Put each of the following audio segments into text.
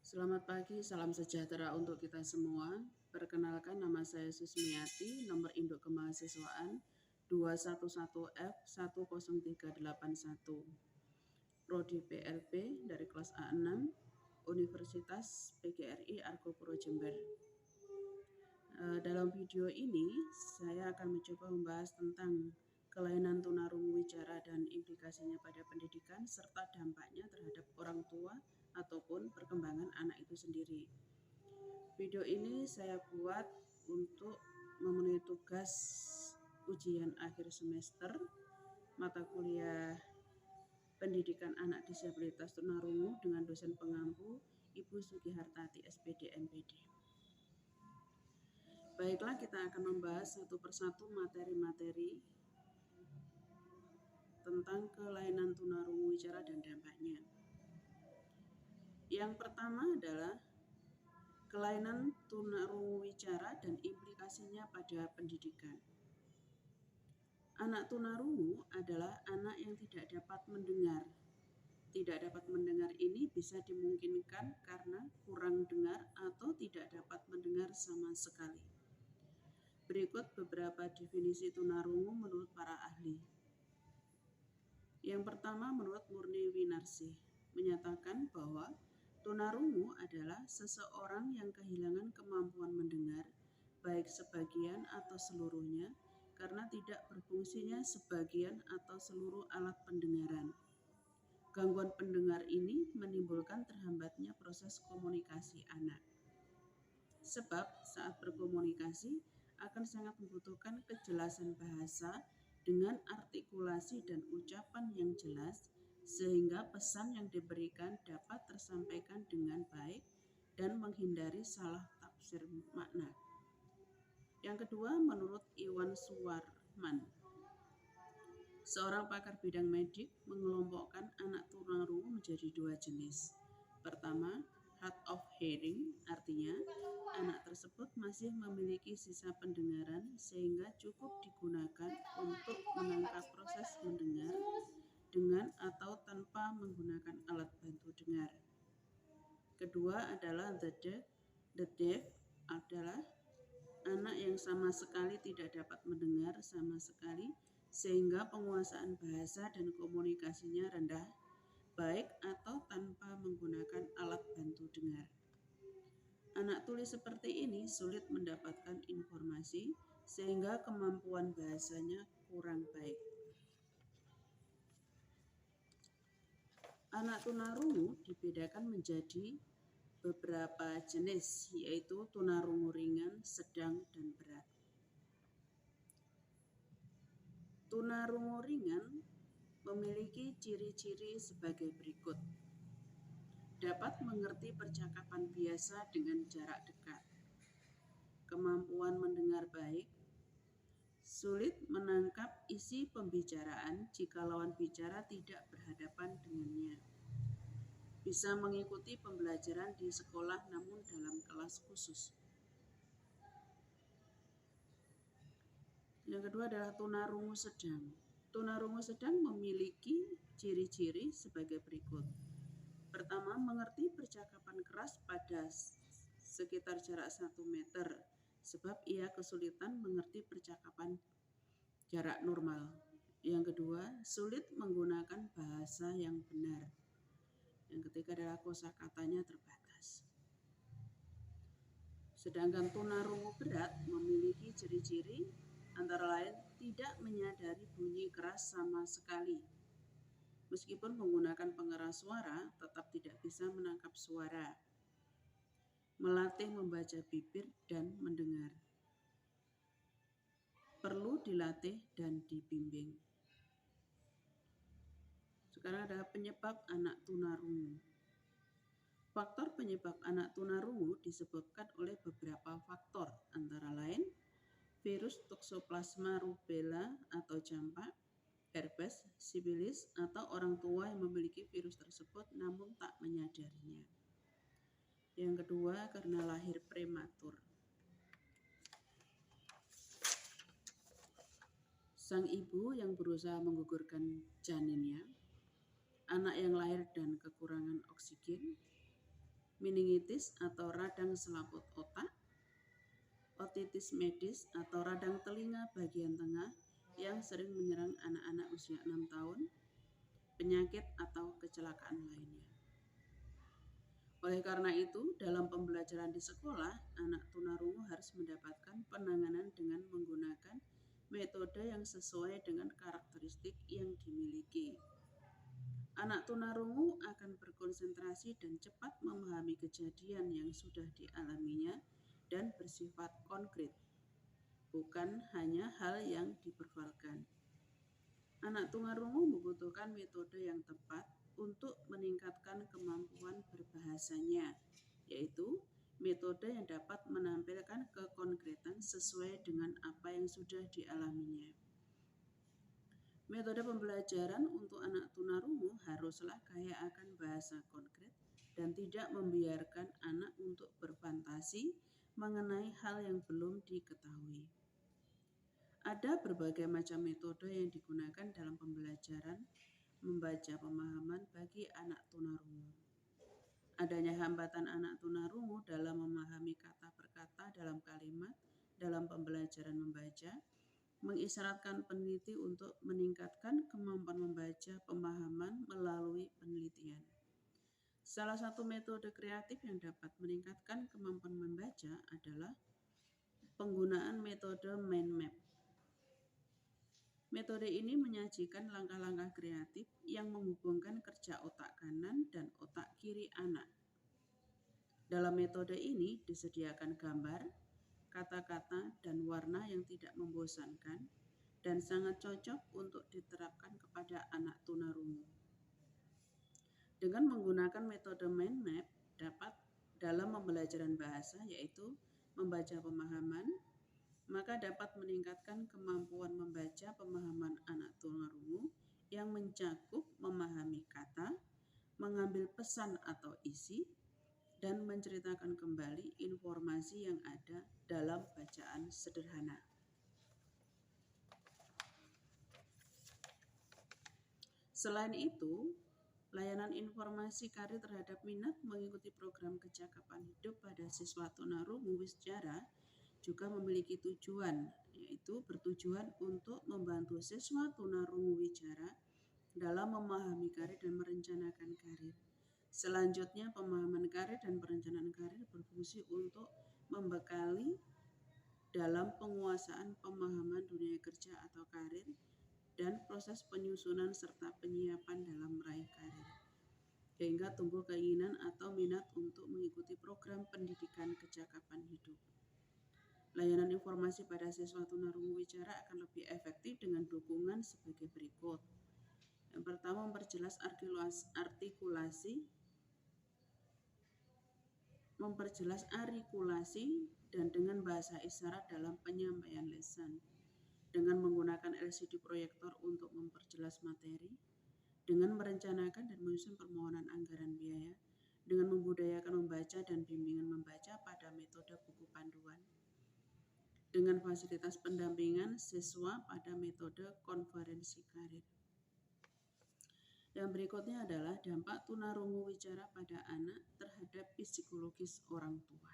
Selamat pagi, salam sejahtera untuk kita semua. Perkenalkan, nama saya Susmiati, nomor induk kemahasiswaan 211F10381, Prodi PLP dari kelas A6, Universitas PGRI Argopuro Jember. Dalam video ini, saya akan mencoba membahas tentang kelainan tunarungu wicara dan implikasinya pada pendidikan, serta dampaknya terhadap orang tua ataupun perkembangan anak itu sendiri. Video ini saya buat untuk memenuhi tugas ujian akhir semester mata kuliah pendidikan anak disabilitas tunarungu dengan dosen pengampu Ibu Sugihartati SPD MPD. Baiklah, kita akan membahas satu persatu materi-materi tentang kelainan tunarungu wicara dan dampaknya. Yang pertama adalah kelainan tunarungu wicara dan implikasinya pada pendidikan. Anak tunarungu adalah anak yang tidak dapat mendengar. Tidak dapat mendengar ini bisa dimungkinkan karena kurang dengar atau tidak dapat mendengar sama sekali. Berikut beberapa definisi tunarungu menurut para ahli. Yang pertama, menurut Murni Winarsih, menyatakan bahwa tunarungu adalah seseorang yang kehilangan kemampuan mendengar, baik sebagian atau seluruhnya, karena tidak berfungsinya sebagian atau seluruh alat pendengaran. Gangguan pendengar ini menimbulkan terhambatnya proses komunikasi anak. Sebab saat berkomunikasi akan sangat membutuhkan kejelasan bahasa dengan artikulasi dan ucapan yang jelas, sehingga pesan yang diberikan dapat tersampaikan dengan baik dan menghindari salah tafsir makna. Yang kedua, menurut Iwan Suwarman, seorang pakar bidang medik mengelompokkan anak tunarungu menjadi dua jenis. Pertama, hard of hearing, artinya anak tersebut masih memiliki sisa pendengaran sehingga cukup digunakan untuk menangkap proses mendengar dengan atau tanpa menggunakan alat bantu dengar. Kedua adalah the deaf adalah anak yang sama sekali tidak dapat mendengar sama sekali sehingga penguasaan bahasa dan komunikasinya rendah, baik atau tanpa menggunakan alat bantu dengar. Anak tuli seperti ini sulit mendapatkan informasi sehingga kemampuan bahasanya kurang baik. Anak tunarungu dibedakan menjadi beberapa jenis, yaitu tunarungu ringan, sedang, dan berat. Tunarungu ringan memiliki ciri-ciri sebagai berikut. Dapat mengerti percakapan biasa dengan jarak dekat. Kemampuan mendengar baik. Sulit menangkap isi pembicaraan jika lawan bicara tidak berhadapan dengannya. Bisa mengikuti pembelajaran di sekolah namun dalam kelas khusus. Yang kedua adalah tunarungu sedang. Tunarungu sedang memiliki ciri-ciri sebagai berikut. Pertama, mengerti percakapan keras pada sekitar jarak 1 meter, sebab ia kesulitan mengerti percakapan jarak normal. Yang kedua, sulit menggunakan bahasa yang benar. Yang ketiga adalah kosakatanya terbatas. Sedangkan tunarungu berat memiliki ciri-ciri antara lain tidak menyadari bunyi keras sama sekali. Meskipun menggunakan pengeras suara, tetap tidak bisa menangkap suara. Melatih membaca bibir dan mendengar. Perlu dilatih dan dibimbing. Sekarang ada penyebab anak tunarungu. Faktor penyebab anak tunarungu disebabkan oleh beberapa faktor, antara lain virus Toxoplasma rubella atau campak, herpes, sifilis, atau orang tua yang memiliki virus tersebut namun tak menyadarinya. Yang kedua, karena lahir prematur. Sang ibu yang berusaha menggugurkan janinnya, anak yang lahir dan kekurangan oksigen, meningitis atau radang selaput otak, otitis medis atau radang telinga bagian tengah yang sering menyerang anak-anak usia 6 tahun, penyakit atau kecelakaan lainnya. Oleh karena itu, dalam pembelajaran di sekolah, anak tunarungu harus mendapatkan penanganan dengan menggunakan metode yang sesuai dengan karakteristik yang dimiliki. Anak tunarungu akan berkonsentrasi dan cepat memahami kejadian yang sudah dialaminya dan bersifat konkret, bukan hanya hal yang diperfalkan. Anak tunarungu membutuhkan metode yang tepat untuk meningkatkan kemampuan berbahasanya, yaitu metode yang dapat menampilkan kekonkretan sesuai dengan apa yang sudah dialaminya. Metode pembelajaran untuk anak tunarungu haruslah kaya akan bahasa konkret dan tidak membiarkan anak untuk berfantasi mengenai hal yang belum diketahui. Ada berbagai macam metode yang digunakan dalam pembelajaran membaca pemahaman bagi anak tunarungu. Adanya hambatan anak tunarungu dalam memahami kata per kata dalam kalimat dalam pembelajaran membaca mengisyaratkan peneliti untuk meningkatkan kemampuan membaca pemahaman melalui penelitian. Salah satu metode kreatif yang dapat meningkatkan kemampuan membaca adalah penggunaan metode mind map. Metode ini menyajikan langkah-langkah kreatif yang menghubungkan kerja otak kanan dan otak kiri anak. Dalam metode ini disediakan gambar, kata-kata, dan warna yang tidak membosankan dan sangat cocok untuk diterapkan kepada anak tunarungu. Dengan menggunakan metode mind map dapat dalam pembelajaran bahasa yaitu membaca pemahaman, maka dapat meningkatkan kemampuan membaca pemahaman anak tunarungu yang mencakup memahami kata, mengambil pesan atau isi, dan menceritakan kembali informasi yang ada dalam bacaan sederhana. Selain itu, layanan informasi karir terhadap minat mengikuti program kecakapan hidup pada siswa tunarungu Wisjara juga memiliki tujuan, yaitu bertujuan untuk membantu siswa tunarungu Wijara dalam memahami karir dan merencanakan karir. Selanjutnya, pemahaman karir dan perencanaan karir berfungsi untuk membekali dalam penguasaan pemahaman dunia kerja atau karir dan proses penyusunan serta penyiapan dalam meraih karir, sehingga tumbuh keinginan atau minat untuk mengikuti program pendidikan kecakapan hidup. Layanan informasi pada siswa tunarungu Wijara akan lebih efektif dengan dukungan sebagai berikut. Yang pertama, memperjelas artikulasi dan dengan bahasa isyarat dalam penyampaian lesan, dengan menggunakan LCD proyektor untuk memperjelas materi, dengan merencanakan dan menyusun permohonan anggaran biaya, dengan membudayakan membaca dan bimbingan membaca pada metode buku panduan, dengan fasilitas pendampingan siswa pada metode konferensi karir. Yang berikutnya adalah dampak tunarungu Wijara pada anak terhadap psikologis orang tua.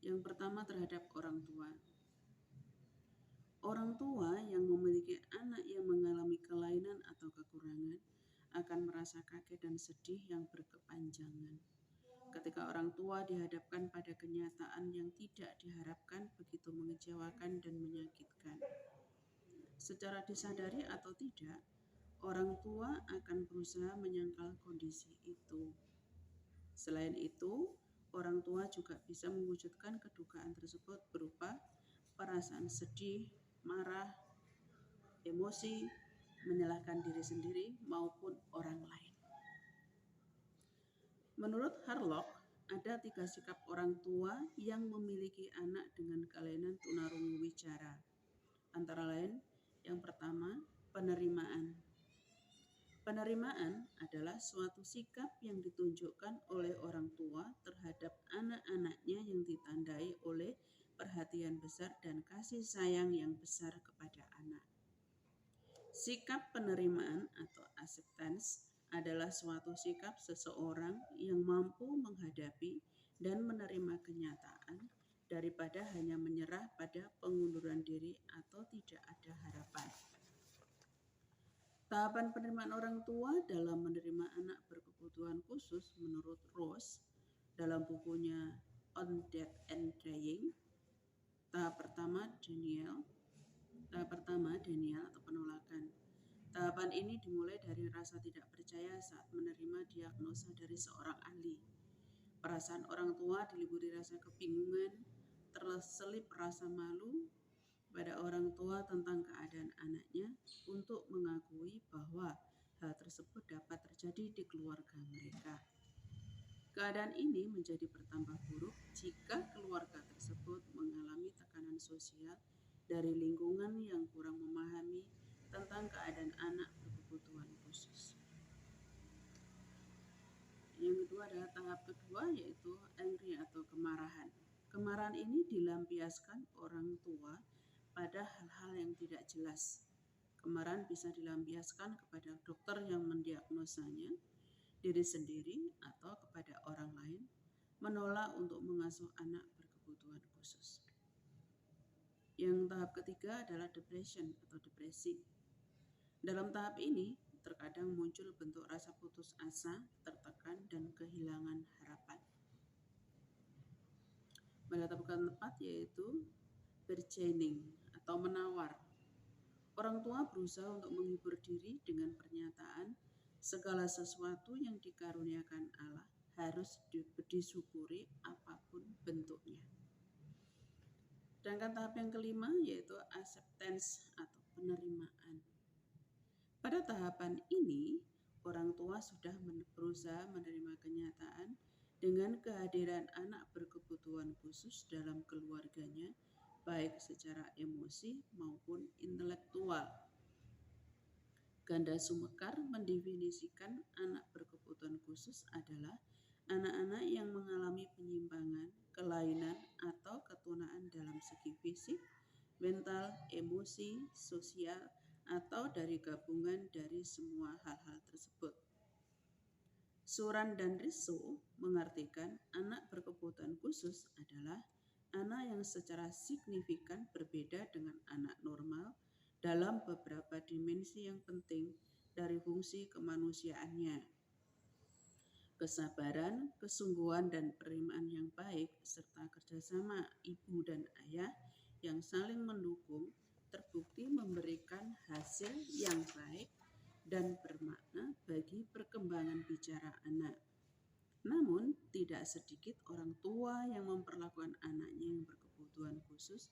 Yang pertama, terhadap orang tua. Orang tua yang memiliki anak yang mengalami kelainan atau kekurangan akan merasa kaget dan sedih yang berkepanjangan. Ketika orang tua dihadapkan pada kenyataan yang tidak diharapkan begitu mengecewakan dan menyakitkan. Secara disadari atau tidak, orang tua akan berusaha menyangkal kondisi itu. Selain itu, orang tua juga bisa mewujudkan kedukaan tersebut berupa perasaan sedih, marah, emosi, menyalahkan diri sendiri maupun orang lain. Menurut Harlock, ada 3 sikap orang tua yang memiliki anak dengan kelainan tunarungu Wijara. Antara lain, yang pertama, penerimaan. Penerimaan adalah suatu sikap yang ditunjukkan oleh orang tua terhadap anak-anaknya yang ditandai oleh perhatian besar dan kasih sayang yang besar kepada anak. Sikap penerimaan atau acceptance adalah suatu sikap seseorang yang mampu menghadapi dan menerima kenyataan daripada hanya menyerah pada pengunduran diri atau tidak ada harapan. Tahapan penerimaan orang tua dalam menerima anak berkebutuhan khusus menurut Rose dalam bukunya On Death and Dying. Tahap pertama Daniel atau penolakan. Tahapan ini dimulai dari rasa tidak percaya saat menerima diagnosa dari seorang ahli. Perasaan orang tua diliburi rasa kebingungan, terselip rasa malu pada orang tua tentang keadaan anaknya untuk mengakui bahwa hal tersebut dapat terjadi di keluarga mereka. Keadaan ini menjadi bertambah buruk jika keluarga tersebut mengalami tekanan sosial dari lingkungan yang kurang memahami tentang keadaan anak berkebutuhan khusus. Yang kedua adalah tahap kedua, yaitu angry atau kemarahan. Kemarahan ini dilampiaskan orang tua pada hal-hal yang tidak jelas. Kemarahan bisa dilampiaskan kepada dokter yang mendiagnosanya, diri sendiri, atau kepada orang lain, menolak untuk mengasuh anak berkebutuhan khusus. Yang tahap ketiga adalah depression atau depresi. Dalam tahap ini, terkadang muncul bentuk rasa putus asa, tertekan, dan kehilangan harapan. Pada tahap keempat yaitu bargaining atau menawar. Orang tua berusaha untuk menghibur diri dengan pernyataan segala sesuatu yang dikaruniakan Allah harus disyukuri apapun bentuknya. Sedangkan tahap yang kelima yaitu acceptance atau penerimaan. Pada tahapan ini, orang tua sudah berusaha menerima kenyataan dengan kehadiran anak berkebutuhan khusus dalam keluarganya, baik secara emosi maupun intelektual. Ganda Sumekar mendefinisikan anak berkebutuhan khusus adalah anak-anak yang mengalami penyimpangan, kelainan, atau ketunaan dalam segi fisik, mental, emosi, sosial, atau dari gabungan dari semua hal-hal tersebut. Suran dan Risso mengartikan anak berkebutuhan khusus adalah anak yang secara signifikan berbeda dengan anak normal dalam beberapa dimensi yang penting dari fungsi kemanusiaannya. Kesabaran, kesungguhan, dan penerimaan yang baik, serta kerjasama ibu dan ayah yang saling mendukung terbukti memberikan hasil yang baik dan bermakna bagi perkembangan bicara anak. Namun, tidak sedikit orang tua yang memperlakukan anaknya yang berkebutuhan khusus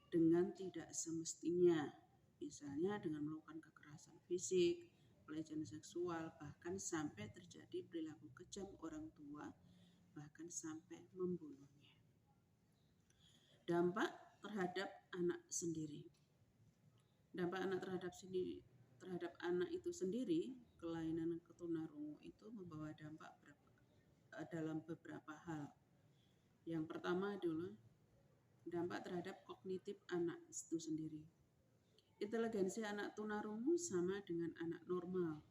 dengan tidak semestinya, misalnya dengan melakukan kekerasan fisik, pelecehan seksual, bahkan sampai terjadi perilaku kejam orang tua, bahkan sampai membunuhnya. Dampak terhadap anak sendiri. Dampak anak terhadap anak itu sendiri, kelainan ketunarungu itu membawa dampak dalam beberapa hal. Yang pertama adalah dampak terhadap kognitif anak itu sendiri. Inteligensi anak tunarungu sama dengan anak normal,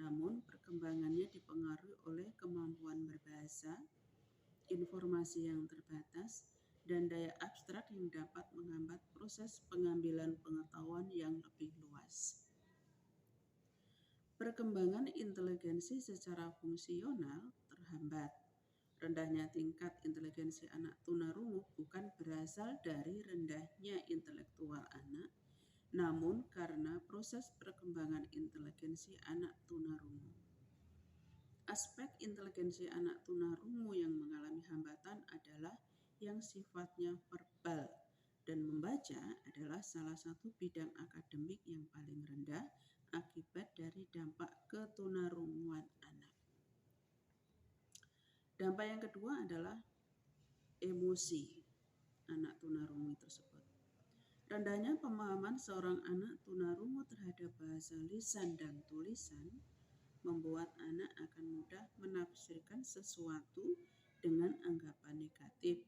namun perkembangannya dipengaruhi oleh kemampuan berbahasa, informasi yang terbatas, dan daya abstrak yang dapat menghambat proses pengambilan pengetahuan yang lebih luas. Perkembangan inteligensi secara fungsional terhambat. Rendahnya tingkat inteligensi anak tunarungu bukan berasal dari rendahnya intelektual anak, namun karena proses perkembangan inteligensi anak tunarungu. Aspek inteligensi anak tunarungu yang mengalami hambatan adalah yang sifatnya verbal, dan membaca adalah salah satu bidang akademik yang paling rendah akibat dari dampak ketunarunguan anak. Dampak yang kedua adalah emosi anak tunarungu tersebut. Rendahnya pemahaman seorang anak tunarungu terhadap bahasa lisan dan tulisan membuat anak akan mudah menafsirkan sesuatu dengan anggapan negatif,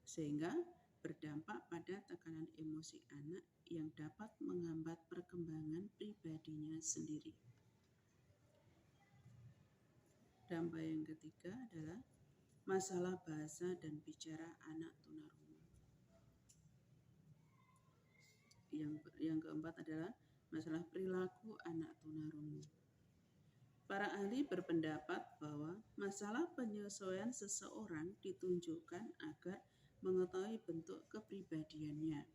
sehingga berdampak pada tekanan emosi anak yang dapat menghambat perkembangan pribadinya sendiri. Dampak yang ketiga adalah masalah bahasa dan bicara anak tunarungu. Yang keempat adalah masalah perilaku anak tunarungu. Para ahli berpendapat bahwa masalah penyesuaian seseorang ditunjukkan agar mengetahui bentuk kepribadiannya.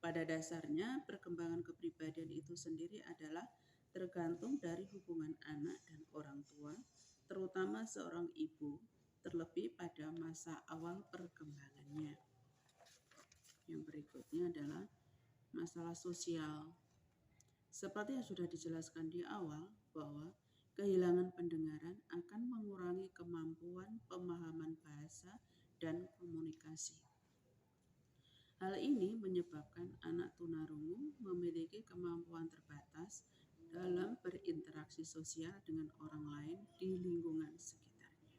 Pada dasarnya, perkembangan kepribadian itu sendiri adalah tergantung dari hubungan anak dan orang tua, terutama seorang ibu, terlebih pada masa awal perkembangannya. Yang berikutnya adalah masalah sosial. Seperti yang sudah dijelaskan di awal, bahwa kehilangan pendengaran akan mengurangi kemampuan pemahaman bahasa dan komunikasi. Hal ini menyebabkan anak tunarungu memiliki kemampuan terbatas dalam berinteraksi sosial dengan orang lain di lingkungan sekitarnya.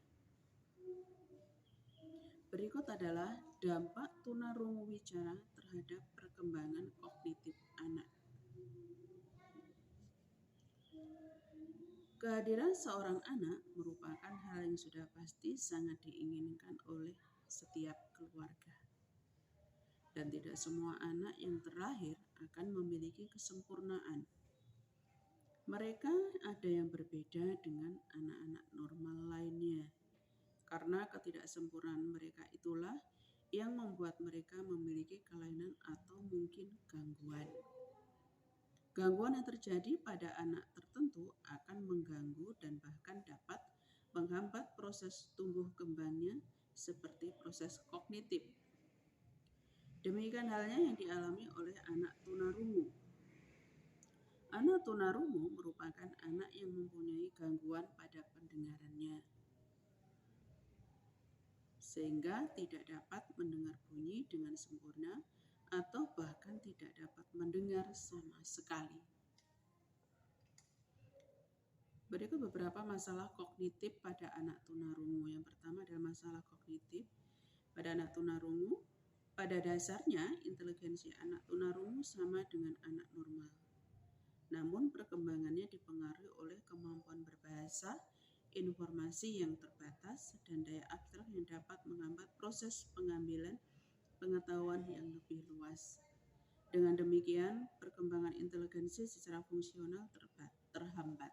Berikut adalah dampak tunarungu wicara terhadap perkembangan kognitif anak. Kehadiran seorang anak merupakan hal yang sudah pasti sangat diinginkan oleh setiap keluarga. Dan tidak semua anak yang terlahir akan memiliki kesempurnaan. Mereka ada yang berbeda dengan anak-anak normal lainnya. Karena ketidaksempurnaan mereka itulah yang membuat mereka memiliki kelainan atau mungkin gangguan. Gangguan yang terjadi pada anak tertentu akan mengganggu dan bahkan dapat menghambat proses tumbuh kembangnya seperti proses kognitif. Demikian halnya yang dialami oleh anak tunarungu. Anak tunarungu merupakan anak yang mempunyai gangguan pada pendengarannya, sehingga tidak dapat mendengar bunyi dengan sempurna atau bahkan tidak dapat mendengar sama sekali. Berikut beberapa masalah kognitif pada anak tunarungu. Yang pertama adalah masalah kognitif pada anak tunarungu. Pada dasarnya, inteligensi anak tunarungu sama dengan anak normal. Namun, perkembangannya dipengaruhi oleh kemampuan berbahasa, informasi yang terbatas, dan daya abstrak yang dapat menghambat proses pengambilan pengetahuan yang lebih luas. Dengan demikian, perkembangan inteligensi secara fungsional terhambat.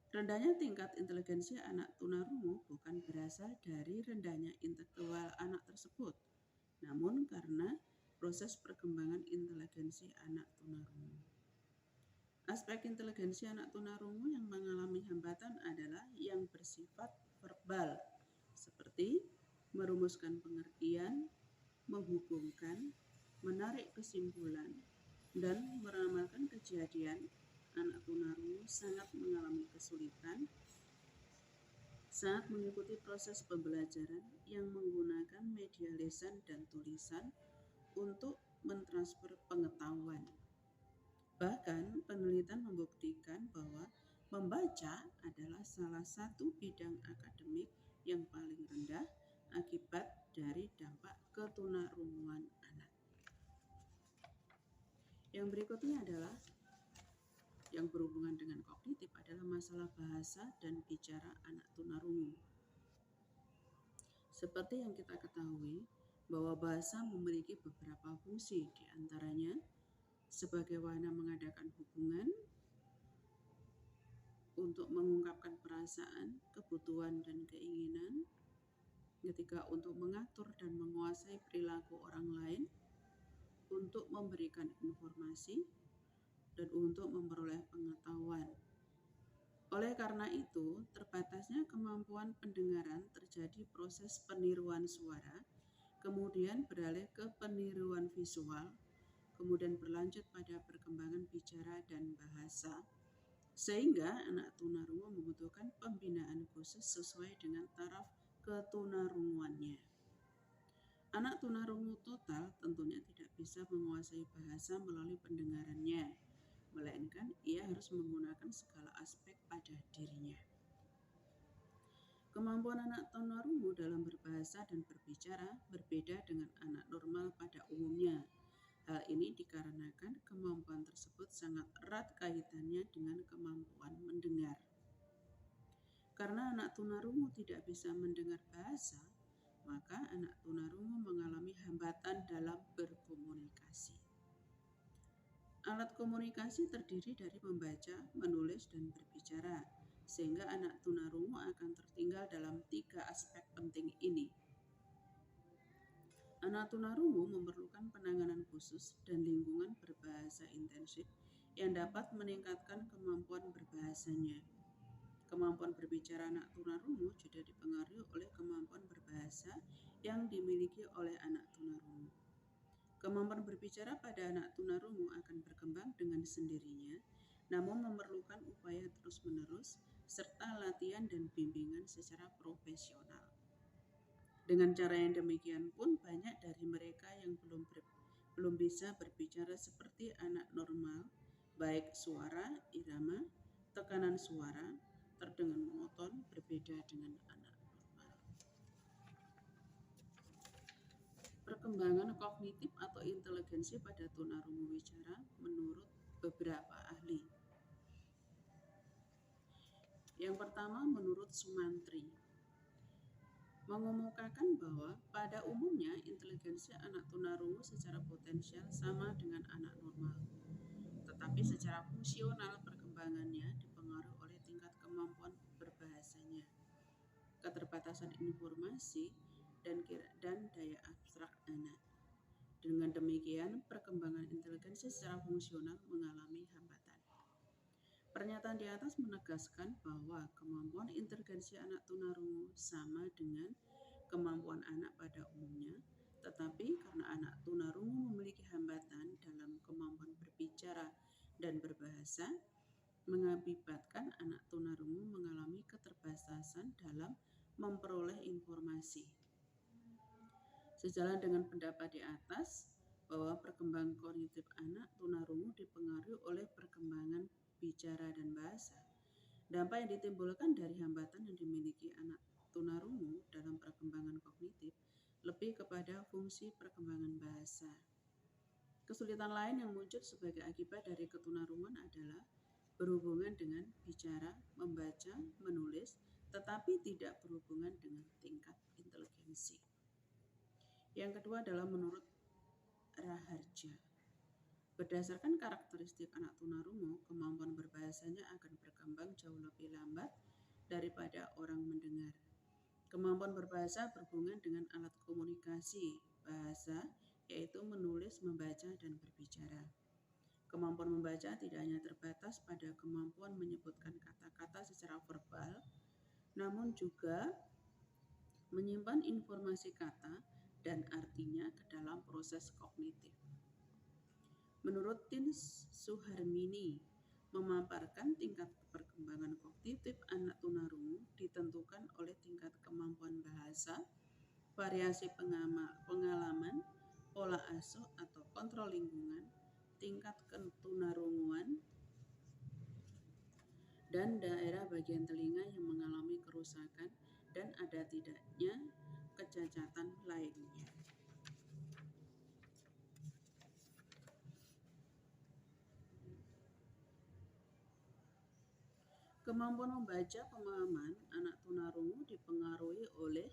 Rendahnya tingkat inteligensi anak tunarungu bukan berasal dari rendahnya intelektual anak tersebut, namun karena proses perkembangan inteligensi anak tunarungu. Aspek inteligensi anak tunarungu yang mengalami hambatan adalah yang bersifat verbal, seperti merumuskan pengertian, menghubungkan, menarik kesimpulan, dan meramalkan kejadian. Anak tunarungu sangat mengalami kesulitan saat mengikuti proses pembelajaran yang menggunakan media lisan dan tulisan untuk mentransfer pengetahuan. Bahkan, penelitian membuktikan bahwa membaca adalah salah satu bidang akademik yang paling rendah akibat dari dampak ketunarunguan anak. Yang berikutnya adalah yang berhubungan dengan kognitif adalah masalah bahasa dan bicara anak tunarungu. Seperti yang kita ketahui, bahwa bahasa memiliki beberapa fungsi, diantaranya sebagai wahana mengadakan hubungan, untuk mengungkapkan perasaan, kebutuhan, dan keinginan, ketiga untuk mengatur dan menguasai perilaku orang lain, untuk memberikan informasi, dan untuk memperoleh pengetahuan. Oleh karena itu, terbatasnya kemampuan pendengaran terjadi proses peniruan suara, kemudian beralih ke peniruan visual, kemudian berlanjut pada perkembangan bicara dan bahasa, sehingga anak tunarungu membutuhkan pembinaan khusus sesuai dengan taraf ketunarunguannya. Anak tunarungu total tentunya tidak bisa menguasai bahasa melalui pendengarannya, melainkan ia harus menggunakan segala aspek pada dirinya. Kemampuan anak tunarungu dalam berbahasa dan berbicara berbeda dengan anak normal pada umumnya. Hal ini dikarenakan kemampuan tersebut sangat erat kaitannya dengan kemampuan mendengar. Karena anak tunarungu tidak bisa mendengar bahasa, maka anak tunarungu mengalami hambatan dalam berkomunikasi. Alat komunikasi terdiri dari membaca, menulis, dan berbicara, sehingga anak tunarungu akan tertinggal dalam 3 aspek penting ini. Anak tunarungu memerlukan penanganan khusus dan lingkungan berbahasa intensif yang dapat meningkatkan kemampuan berbahasanya. Kemampuan berbicara anak tunarungu juga dipengaruhi oleh kemampuan berbahasa yang dimiliki oleh anak tunarungu. Kemampuan berbicara pada anak tunarungu akan berkembang dengan sendirinya, namun memerlukan upaya terus-menerus serta latihan dan bimbingan secara profesional. Dengan cara yang demikian pun banyak dari mereka yang belum bisa berbicara seperti anak normal, baik suara, irama, tekanan suara, terdengar monoton, berbeda dengan anak normal. Perkembangan kognitif atau inteligensi pada tunarungu wicara menurut beberapa ahli. Yang pertama, menurut Sumantri, mengemukakan bahwa pada umumnya inteligensi anak tunarungu secara potensial sama dengan anak normal, tetapi secara fungsional perkembangannya dipengaruhi oleh tingkat kemampuan berbahasanya, keterbatasan informasi, dan daya abstrak anak. Dengan demikian, perkembangan inteligensi secara fungsional mengalami hambatan. Pernyataan di atas menegaskan bahwa kemampuan inteligensi anak tunarungu sama dengan kemampuan anak pada umumnya, tetapi karena anak tunarungu memiliki hambatan dalam kemampuan berbicara dan berbahasa, mengakibatkan anak tunarungu mengalami keterbatasan dalam memperoleh informasi. Sejalan dengan pendapat di atas, bahwa perkembangan kognitif anak tunarungu dipengaruhi oleh perkembangan bicara dan bahasa. Dampak yang ditimbulkan dari hambatan yang dimiliki anak tunarungu dalam perkembangan kognitif lebih kepada fungsi perkembangan bahasa. Kesulitan lain yang muncul sebagai akibat dari ketunarungan adalah berhubungan dengan bicara, membaca, menulis, tetapi tidak berhubungan dengan tingkat inteligensi. Yang kedua adalah menurut Raharja. Berdasarkan karakteristik anak tunarungu, kemampuan berbahasanya akan berkembang jauh lebih lambat daripada orang mendengar. Kemampuan berbahasa berhubungan dengan alat komunikasi bahasa, yaitu menulis, membaca, dan berbicara. Kemampuan membaca tidak hanya terbatas pada kemampuan menyebutkan kata-kata secara verbal, namun juga menyimpan informasi kata dan artinya ke dalam proses kognitif. Menurut Tin Suharmini, memaparkan tingkat perkembangan kognitif anak tunarungu ditentukan oleh tingkat kemampuan bahasa, variasi pengalaman, pola asuh atau kontrol lingkungan, tingkat ketunarunguan, dan daerah bagian telinga yang mengalami kerusakan dan ada tidaknya kecacatan lainnya. Kemampuan membaca pemahaman anak tunarungu dipengaruhi oleh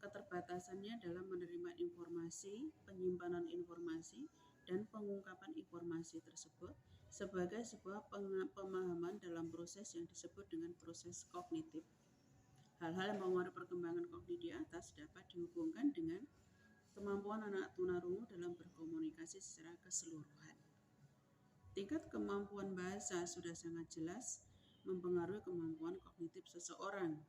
keterbatasannya dalam menerima informasi, penyimpanan informasi, dan pengungkapan informasi tersebut sebagai sebuah pemahaman dalam proses yang disebut dengan proses kognitif. Hal-hal yang mempengaruhi perkembangan kognitif di atas dapat dihubungkan dengan kemampuan anak tunarungu dalam berkomunikasi secara keseluruhan. Tingkat kemampuan bahasa sudah sangat jelas mempengaruhi kemampuan kognitif seseorang,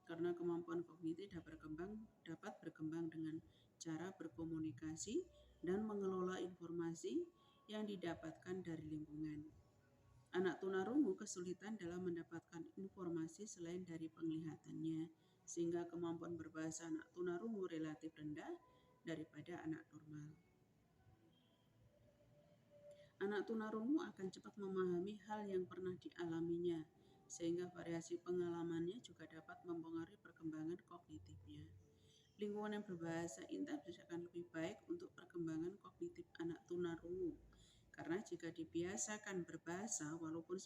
karena kemampuan kognitif dapat berkembang dengan cara berkomunikasi dan mengelola informasi yang didapatkan dari lingkungan. Anak tunarungu kesulitan dalam mendapatkan informasi selain dari penglihatannya, sehingga kemampuan berbahasa anak tunarungu relatif rendah daripada anak normal. Anak tunarungu akan cepat memahami hal yang pernah dialaminya, sehingga variasi pengalamannya juga dapat mempengaruhi perkembangan kognitifnya. Lingkungan yang berbahasa intensif akan lebih baik untuk perkembangan kognitif anak tunarungu, karena jika dibiasakan berbahasa walaupun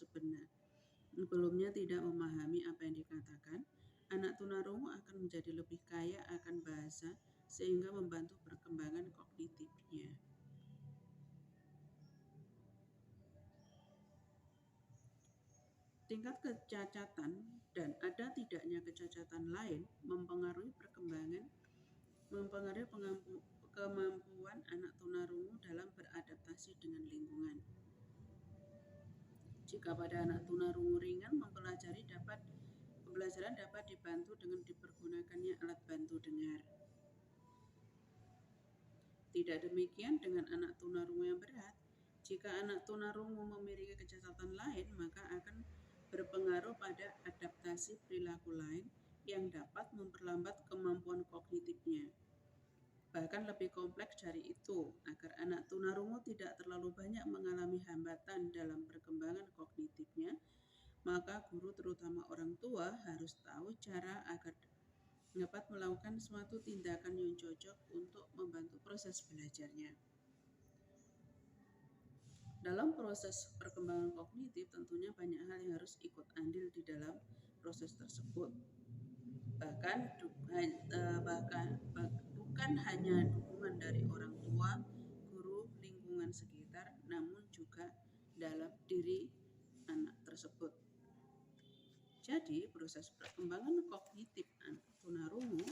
sebelumnya tidak memahami apa yang dikatakan, anak tunarungu akan menjadi lebih kaya akan bahasa sehingga membantu perkembangan kognitifnya. Tingkat kecacatan dan ada tidaknya kecacatan lain mempengaruhi kemampuan anak tunarungu dalam beradaptasi dengan lingkungan. Jika pada anak tunarungu ringan, pembelajaran dapat dibantu dengan dipergunakannya alat bantu dengar. Tidak demikian dengan anak tunarungu yang berat. Jika anak tunarungu memiliki kecacatan lain, maka akan berpengaruh pada adaptasi perilaku lain yang dapat memperlambat kemampuan kognitifnya. Bahkan lebih kompleks dari itu, agar anak tunarungu tidak terlalu banyak mengalami hambatan dalam perkembangan kognitifnya, maka guru terutama orang tua harus tahu cara agar dapat melakukan suatu tindakan yang cocok untuk membantu proses belajarnya. Dalam proses perkembangan kognitif tentunya banyak hal yang harus ikut andil di dalam proses tersebut. Bahkan bukan hanya dukungan dari orang tua, guru, lingkungan sekitar, namun juga dalam diri anak tersebut. Jadi, proses perkembangan kognitif anak tunarungu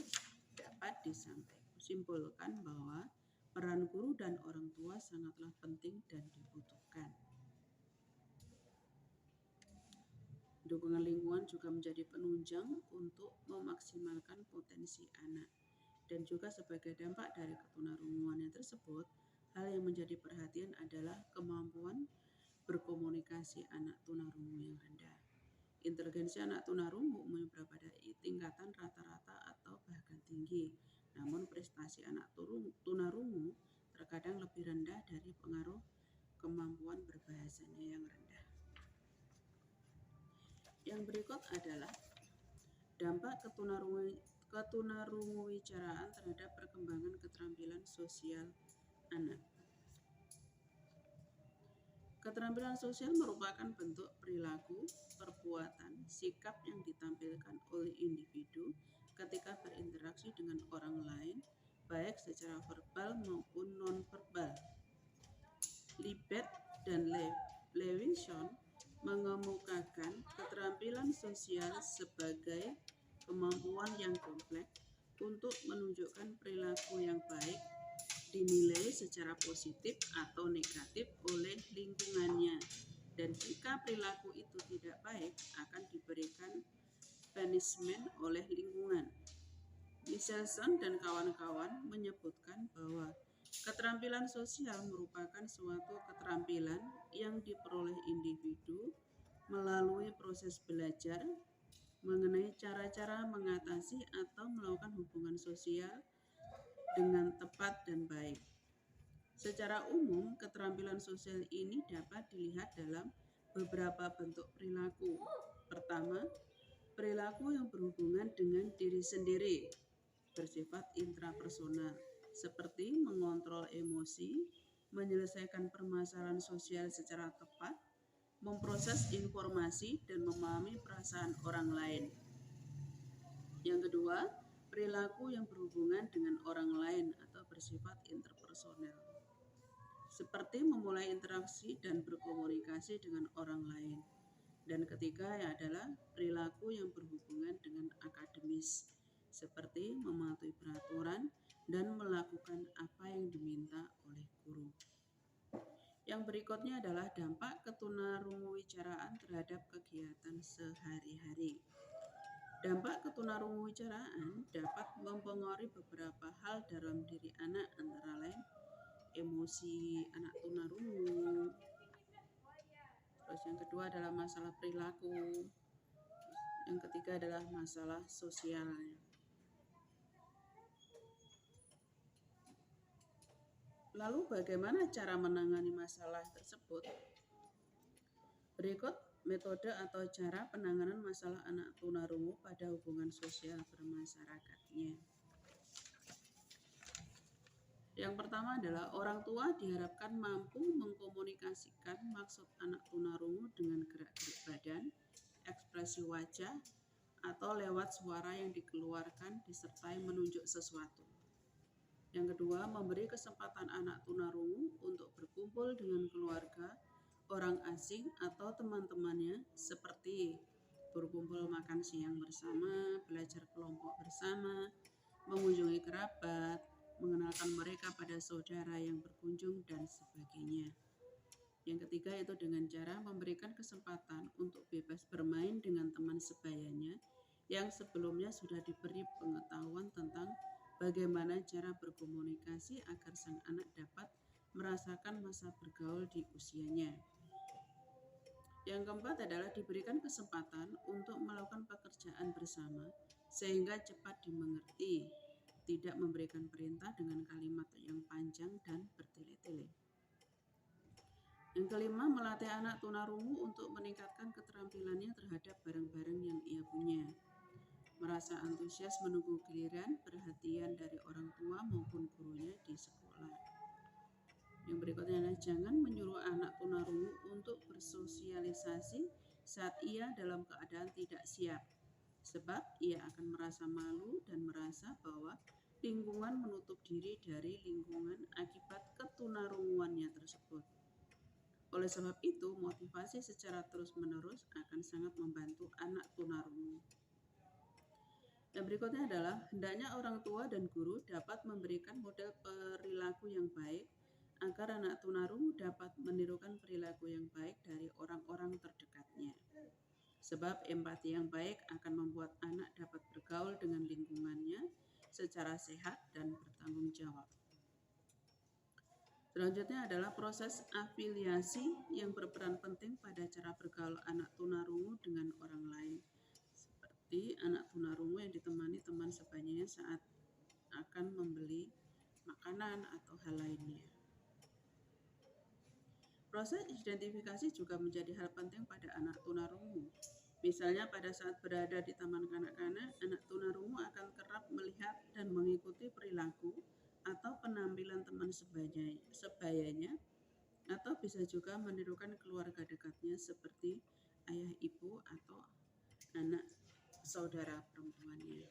dapat disimpulkan bahwa peran guru dan orang tua sangatlah penting dan dibutuhkan. Dukungan lingkungan juga menjadi penunjang untuk memaksimalkan potensi anak. Dan juga sebagai dampak dari ketunarunguannya tersebut, hal yang menjadi perhatian adalah kemampuan berkomunikasi anak tunarungu yang rendah. Inteligensi anak tunarungu umumnya berada pada tingkatan rata-rata atau bahkan tinggi. Namun prestasi anak tunarungu terkadang lebih rendah dari pengaruh kemampuan berbahasanya yang rendah. Yang berikut adalah dampak ketunarunguwicaraan terhadap perkembangan keterampilan sosial anak. Keterampilan sosial merupakan bentuk perilaku, perbuatan, sikap yang ditampilkan oleh individu ketika berinteraksi dengan orang lain, baik secara verbal maupun non-verbal. Libet dan Levinson mengemukakan keterampilan sosial sebagai kemampuan yang kompleks untuk menunjukkan perilaku yang baik dinilai secara positif atau negatif oleh lingkungannya, dan jika perilaku itu tidak baik akan diberikan punishment oleh lingkungan. Michelson dan kawan-kawan menyebutkan bahwa keterampilan sosial merupakan suatu keterampilan yang diperoleh individu melalui proses belajar mengenai cara-cara mengatasi atau melakukan hubungan sosial dengan tepat dan baik. Secara umum, keterampilan sosial ini dapat dilihat dalam beberapa bentuk perilaku. Pertama, perilaku yang berhubungan dengan diri sendiri, bersifat intrapersonal, seperti mengontrol emosi, menyelesaikan permasalahan sosial secara tepat, memproses informasi, dan memahami perasaan orang lain. Yang kedua, perilaku yang berhubungan dengan orang lain atau bersifat interpersonal, seperti memulai interaksi dan berkomunikasi dengan orang lain. Dan ketiga adalah perilaku yang berhubungan dengan akademis, seperti mematuhi peraturan dan melakukan apa yang diminta oleh guru. Yang berikutnya adalah dampak ketunarunguwicaraan terhadap kegiatan sehari-hari. Dampak ketunarunguwicaraan dapat mempengaruhi beberapa hal dalam diri anak, antara lain emosi anak tunarungu. Terus yang kedua adalah masalah perilaku. Yang ketiga adalah masalah sosialnya. Lalu bagaimana cara menangani masalah tersebut? Berikut metode atau cara penanganan masalah anak tunarungu pada hubungan sosial bermasyarakatnya. Yang pertama adalah orang tua diharapkan mampu mengkomunikasikan maksud anak tunarungu dengan gerak-gerik badan, ekspresi wajah, atau lewat suara yang dikeluarkan disertai menunjuk sesuatu. Yang kedua, memberi kesempatan anak tunarungu untuk berkumpul dengan keluarga, orang asing, atau teman-temannya seperti berkumpul makan siang bersama, belajar kelompok bersama, mengunjungi kerabat, mengenalkan mereka pada saudara yang berkunjung, dan sebagainya. Yang ketiga itu dengan cara memberikan kesempatan untuk bebas bermain dengan teman sebayanya yang sebelumnya sudah diberi pengetahuan tentang bagaimana cara berkomunikasi agar sang anak dapat merasakan masa bergaul di usianya. Yang keempat adalah diberikan kesempatan untuk melakukan pekerjaan bersama sehingga cepat dimengerti, tidak memberikan perintah dengan kalimat yang panjang dan bertele-tele. Yang kelima, melatih anak tunarungu untuk meningkatkan keterampilannya terhadap barang-barang yang ia punya. Merasa antusias menunggu giliran perhatian dari orang tua maupun gurunya di sekolah. Yang berikutnya adalah jangan menyuruh anak tunarungu untuk bersosialisasi saat ia dalam keadaan tidak siap, sebab ia akan merasa malu dan merasa bahwa lingkungan menutup diri dari lingkungan akibat ketunarunguannya tersebut. Oleh sebab itu, motivasi secara terus-menerus akan sangat membantu anak tunarungu. Dan berikutnya adalah hendaknya orang tua dan guru dapat memberikan model perilaku yang baik agar anak tunarungu dapat menirukan perilaku yang baik dari orang-orang terdekatnya. Sebab empati yang baik akan membuat anak dapat bergaul dengan lingkungannya secara sehat dan bertanggung jawab. Selanjutnya adalah proses afiliasi yang berperan penting pada cara bergaul anak tunarungu dengan orang lain. Seperti anak tunarungu yang ditemani teman sebayanya saat akan membeli makanan atau hal lainnya. Proses identifikasi juga menjadi hal penting pada anak tunarungu. Misalnya pada saat berada di taman kanak-kanak, anak tunarungu akan kerap melihat dan mengikuti perilaku atau penampilan teman sebayanya, atau bisa juga menirukan keluarga dekatnya seperti ayah ibu atau anak saudara perempuannya.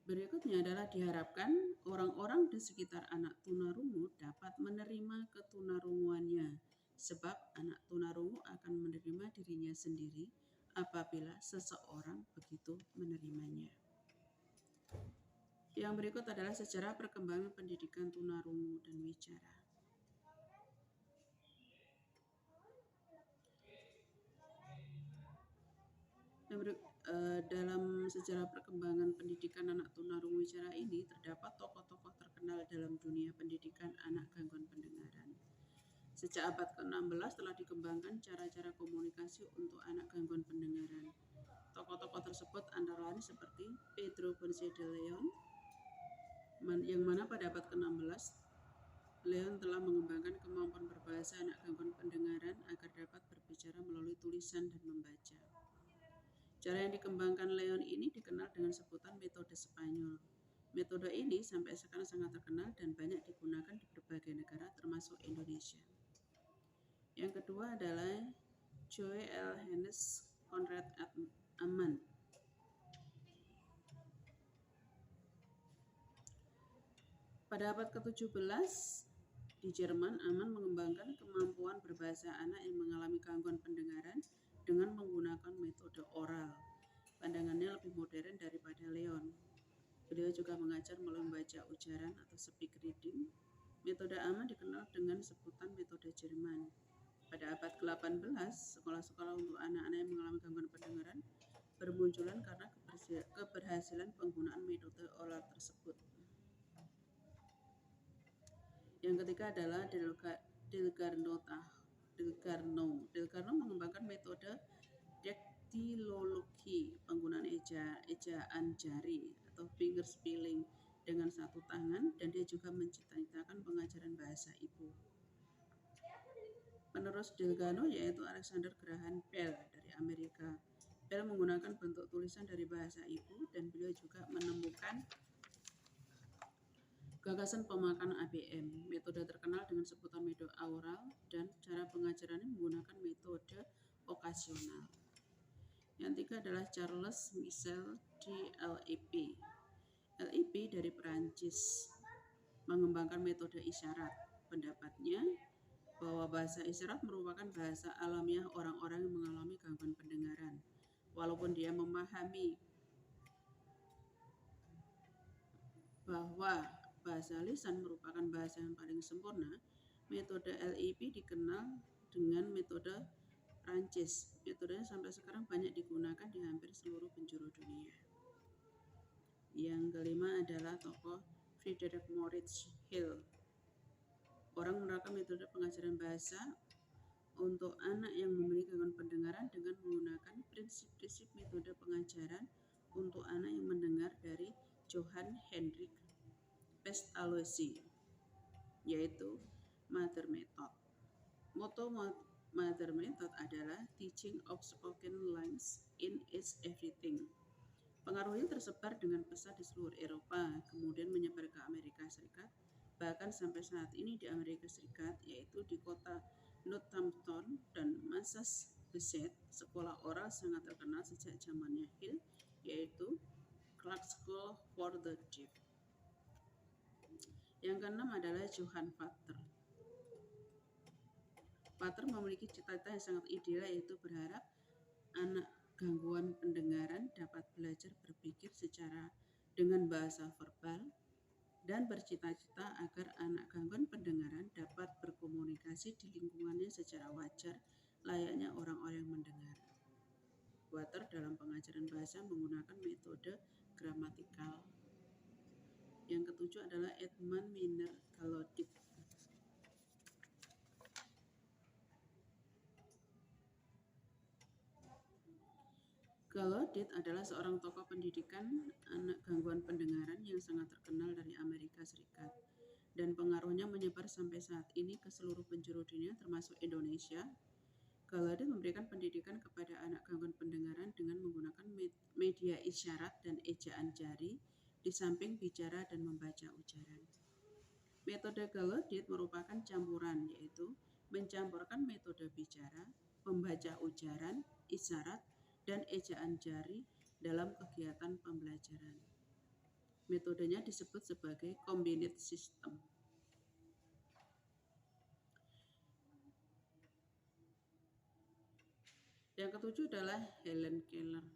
Berikutnya adalah diharapkan orang-orang di sekitar anak tunarungu dapat menerima ketunarunguannya, sebab anak tunarungu akan menerima dirinya sendiri apabila seseorang begitu menerimanya. Yang berikut adalah sejarah perkembangan pendidikan tunarungu dan wicara. Dalam sejarah perkembangan pendidikan anak tunarungu wicara ini terdapat tokoh-tokoh terkenal dalam dunia pendidikan anak gangguan pendengaran. Sejak abad ke-16 telah dikembangkan cara-cara komunikasi untuk anak gangguan pendengaran. Tokoh-tokoh tersebut antara lain seperti Pedro Ponce de Leon, yang mana pada abad ke-16 Leon telah mengembangkan kemampuan berbahasa anak gangguan pendengaran agar dapat berbicara melalui tulisan dan membaca. Cara yang dikembangkan Leon ini dikenal dengan sebutan metode Spanyol. Metode ini sampai sekarang sangat terkenal dan banyak digunakan di berbagai negara termasuk Indonesia. Yang kedua adalah Johannes Conrad Ammann. Pada abad ke-17 di Jerman, Ammann mengembangkan kemampuan berbahasa anak yang mengalami gangguan pendengaran dengan menggunakan metode oral. Pandangannya lebih modern daripada Leon. Beliau juga mengajar melalui membaca ujaran atau speak reading. Metode Ammann dikenal dengan sebutan metode Jerman. Pada abad ke-18, sekolah-sekolah untuk anak-anak yang mengalami gangguan pendengaran bermunculan karena keberhasilan penggunaan metode oral tersebut. Yang ketiga adalah Delgarno mengembangkan metode daktilologi, penggunaan ejaan jari atau finger spelling dengan satu tangan, dan dia juga menciptakan pengajaran bahasa ibu. Penerus Delgarno yaitu Alexander Graham Bell dari Amerika. Bell menggunakan bentuk tulisan dari bahasa ibu dan beliau juga menemukan Gagasan pemakan ABM, metode terkenal dengan sebutan metode aural dan cara pengajarannya menggunakan metode vokasional. Yang tiga adalah Charles Michel di LEP. LEP dari Perancis mengembangkan metode isyarat. Pendapatnya bahwa bahasa isyarat merupakan bahasa alamiah orang-orang yang mengalami gangguan pendengaran. Walaupun dia memahami bahwa bahasa lisan merupakan bahasa yang paling sempurna, metode LEP dikenal dengan metode Prancis. Metodenya sampai sekarang banyak digunakan di hampir seluruh penjuru dunia. Yang kelima adalah tokoh Friedrich Moritz Hill. Orang menerapkan metode pengajaran bahasa untuk anak yang memiliki gangguan pendengaran dengan menggunakan prinsip-prinsip metode pengajaran untuk anak yang mendengar dari Johann Hendrik Pestalozzi, yaitu Mother Method. Moto Mother Method adalah Teaching of Spoken Language in its Everything. Pengaruhnya tersebar dengan pesat di seluruh Eropa, kemudian menyebar ke Amerika Serikat, bahkan sampai saat ini di Amerika Serikat, yaitu di kota Northampton dan Massachusetts. Sekolah oral sangat terkenal sejak zamannya Hill, yaitu Clark School for the Deaf. Yang keenam adalah Johann Vater. Vater memiliki cita-cita yang sangat ideal, yaitu berharap anak gangguan pendengaran dapat belajar berpikir secara dengan bahasa verbal dan bercita-cita agar anak gangguan pendengaran dapat berkomunikasi di lingkungannya secara wajar layaknya orang-orang yang mendengar. Vater dalam pengajaran bahasa menggunakan metode gramatikal. Yang ketujuh adalah Edmund Miner Gallaudet. Gallaudet adalah seorang tokoh pendidikan anak gangguan pendengaran yang sangat terkenal dari Amerika Serikat, dan pengaruhnya menyebar sampai saat ini ke seluruh penjuru dunia termasuk Indonesia. Gallaudet memberikan pendidikan kepada anak gangguan pendengaran dengan menggunakan media isyarat dan ejaan jari di samping bicara dan membaca ujaran. Metode Gallaudet merupakan campuran, yaitu mencampurkan metode bicara, membaca ujaran, isyarat, dan ejaan jari dalam kegiatan pembelajaran. Metodenya disebut sebagai combined system. Yang ketujuh adalah Helen Keller.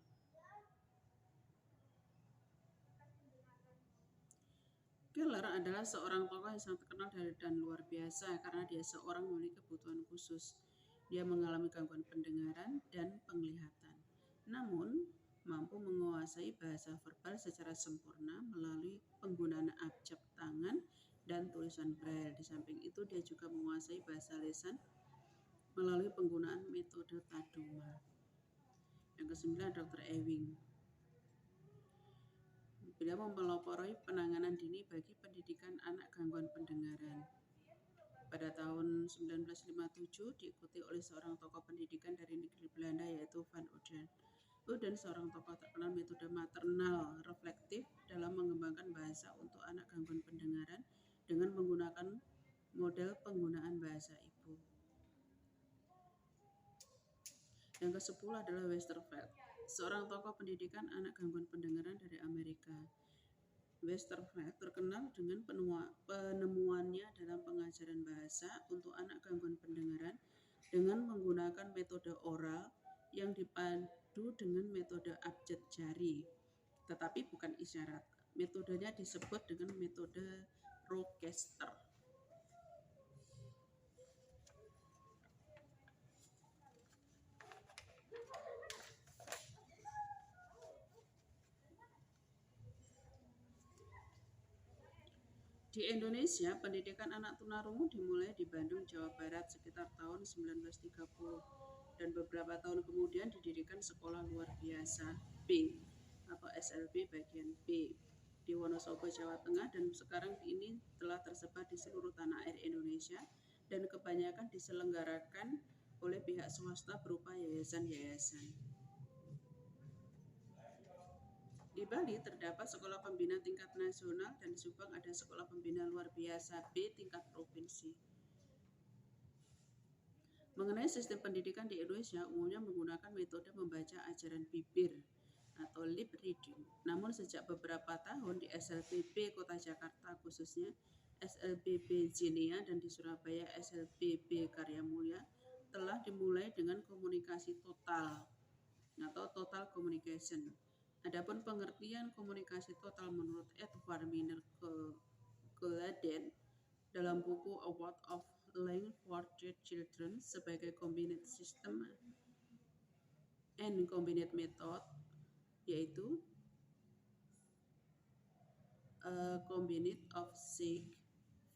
Keller adalah seorang tokoh yang sangat terkenal dan luar biasa karena dia seorang memiliki kebutuhan khusus. Dia mengalami gangguan pendengaran dan penglihatan, namun mampu menguasai bahasa verbal secara sempurna melalui penggunaan abjad tangan dan tulisan braille. Di samping itu, dia juga menguasai bahasa lisan melalui penggunaan metode Taduma. Yang kesembilan, Dr. Ewing. Beliau mempelopori penanganan dini bagi pendidikan anak gangguan pendengaran. Pada tahun 1957 diikuti oleh seorang tokoh pendidikan dari negeri Belanda, yaitu Van Uden. Uden seorang tokoh terkenal metode maternal reflektif dalam mengembangkan bahasa untuk anak gangguan pendengaran dengan menggunakan model penggunaan bahasa ibu. Yang ke-10 adalah Westerveld, seorang tokoh pendidikan anak gangguan pendengaran dari Amerika. Westerveld terkenal dengan penemuannya dalam pengajaran bahasa untuk anak gangguan pendengaran dengan menggunakan metode oral yang dipadu dengan metode abjad jari, tetapi bukan isyarat. Metodenya disebut dengan metode Rochester. Di Indonesia, pendidikan anak tunarungu dimulai di Bandung, Jawa Barat sekitar tahun 1930 dan beberapa tahun kemudian didirikan Sekolah Luar Biasa B atau SLB bagian B di Wonosobo, Jawa Tengah, dan sekarang ini telah tersebar di seluruh tanah air Indonesia dan kebanyakan diselenggarakan oleh pihak swasta berupa yayasan-yayasan. Di Bali terdapat sekolah pembina tingkat nasional dan di Subang ada sekolah pembina luar biasa B tingkat provinsi. Mengenai sistem pendidikan di Indonesia, umumnya menggunakan metode membaca ajaran bibir atau lip reading. Namun sejak beberapa tahun di SLBB Kota Jakarta khususnya SLBB Zenia dan di Surabaya SLBB Karya Mulia telah dimulai dengan komunikasi total atau total communication. Adapun pengertian komunikasi total menurut Edward Miner Gulden dalam buku A World of Learning for Children sebagai combined system and combined method, yaitu a combination of seek,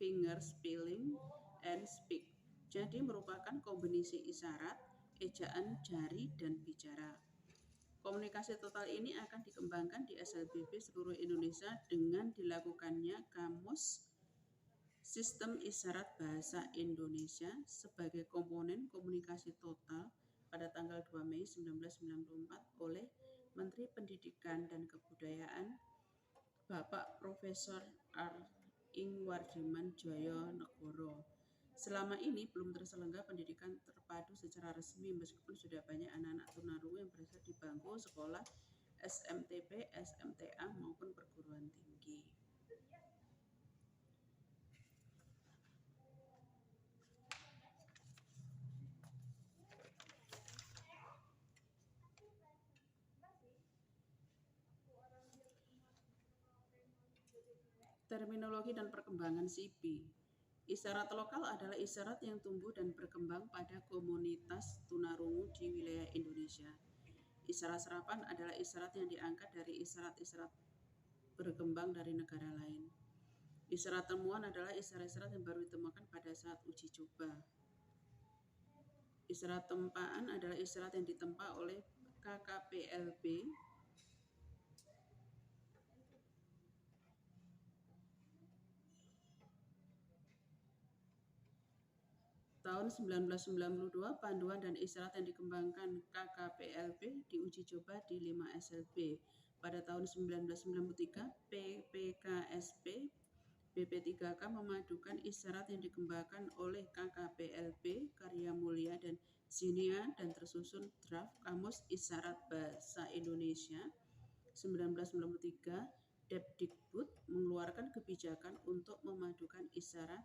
finger spelling, and speak. Jadi merupakan kombinasi isyarat, ejaan, jari, dan bicara. Komunikasi total ini akan dikembangkan di SLBB seluruh Indonesia dengan dilakukannya kamus Sistem Isyarat Bahasa Indonesia sebagai komponen komunikasi total pada tanggal 2 Mei 1994 oleh Menteri Pendidikan dan Kebudayaan Bapak Profesor R. Ingwardiman Joyonegoro. Selama ini belum terselenggara pendidikan terpadu secara resmi meskipun sudah banyak anak-anak tunarungu yang berada di bangku sekolah SMTP, SMTA maupun perguruan tinggi. Terminologi dan perkembangan SIBI. Isyarat lokal adalah isyarat yang tumbuh dan berkembang pada komunitas tunarungu di wilayah Indonesia. Isyarat serapan adalah isyarat yang diangkat dari isyarat-isyarat berkembang dari negara lain. Isyarat temuan adalah isyarat-isyarat yang baru ditemukan pada saat uji coba. Isyarat tempaan adalah isyarat yang ditempa oleh KKPLB tahun 1992, panduan dan isyarat yang dikembangkan KKPLB diuji coba di 5 SLB. Pada tahun 1993, PPKSP BP3K memadukan isyarat yang dikembangkan oleh KKPLB, Karya Mulia, dan Zenia dan tersusun draft Kamus Isyarat Bahasa Indonesia 1993. Depdikbud mengeluarkan kebijakan untuk memadukan isyarat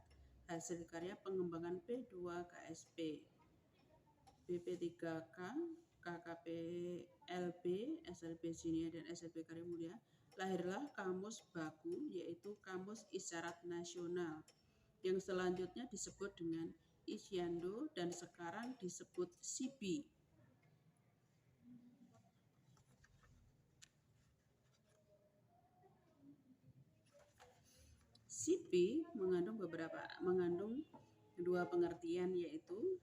hasil karya pengembangan P2KSP, BP3K, KKPLB, SLB Zenia, dan SLB Karya Mulia, lahirlah Kamus Baku, yaitu Kamus Isyarat Nasional, yang selanjutnya disebut dengan Isyando dan sekarang disebut SIBI. SIBI mengandung dua pengertian, yaitu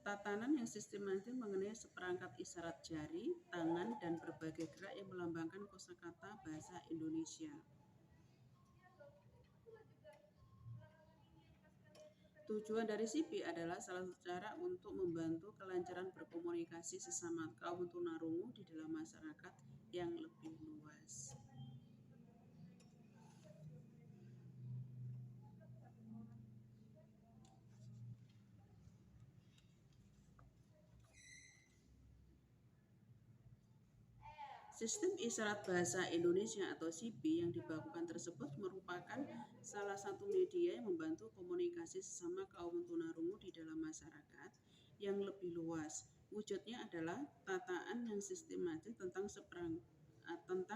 tatanan yang sistematis mengenai seperangkat isyarat jari, tangan, dan berbagai gerak yang melambangkan kosakata bahasa Indonesia. Tujuan dari SIBI adalah salah satu cara untuk membantu kelancaran berkomunikasi sesama kaum tunarungu di dalam masyarakat yang lebih luas. Sistem Isyarat Bahasa Indonesia atau SIBI yang dibakukan tersebut merupakan salah satu media yang membantu komunikasi sesama kaum tunarungu di dalam masyarakat yang lebih luas. Wujudnya adalah tataan yang sistematis tentang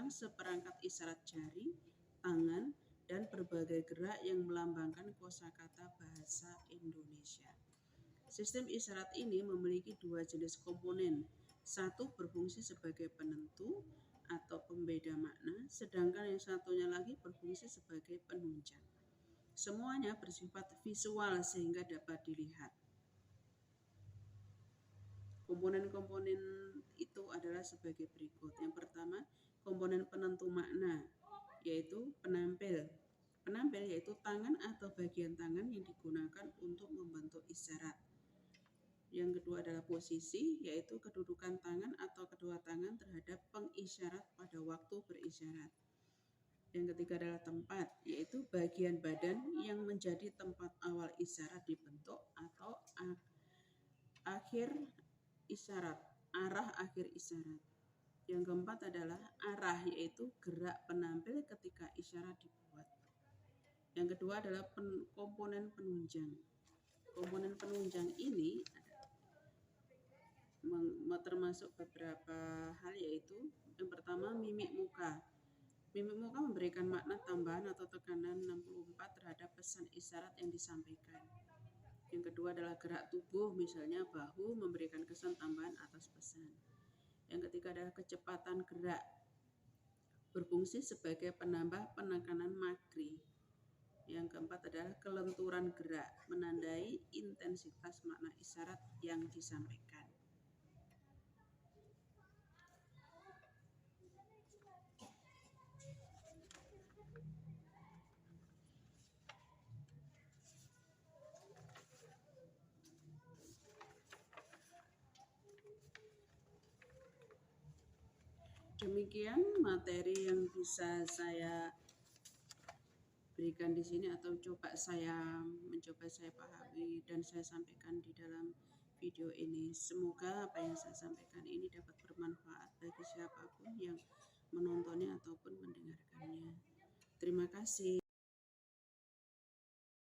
seperangkat isyarat jari, tangan, dan berbagai gerak yang melambangkan kosakata bahasa Indonesia. Sistem isyarat ini memiliki dua jenis komponen. Satu berfungsi sebagai penentu atau pembeda makna, sedangkan yang satunya lagi berfungsi sebagai penunjang. Semuanya bersifat visual sehingga dapat dilihat. Komponen-komponen itu adalah sebagai berikut. Yang pertama, komponen penentu makna, yaitu penampil. Penampil yaitu tangan atau bagian tangan yang digunakan untuk membentuk isyarat. Yang kedua adalah posisi, yaitu kedudukan tangan atau kedua tangan terhadap pengisyarat pada pada waktu berisyarat. Yang ketiga adalah tempat, yaitu bagian badan yang menjadi tempat awal isyarat dibentuk atau akhir isyarat, arah akhir isyarat. Yang keempat adalah arah, yaitu gerak penampil ketika isyarat dibuat. Yang kedua adalah komponen penunjang. Komponen penunjang ini termasuk beberapa hal, yaitu yang pertama mimik muka. Mimik muka memberikan makna tambahan atau tekanan 64 terhadap pesan isyarat yang disampaikan. Yang kedua adalah gerak tubuh, misalnya bahu memberikan kesan tambahan atas pesan. Yang ketiga adalah kecepatan gerak, berfungsi sebagai penambah penekanan makri. Yang keempat adalah kelenturan gerak, menandai intensitas makna isyarat yang disampaikan. Demikian materi yang bisa saya berikan di sini atau mencoba saya pahami dan saya sampaikan di dalam video ini. Semoga apa yang saya sampaikan ini dapat bermanfaat bagi siapapun yang menontonnya ataupun mendengarkannya. Terima kasih.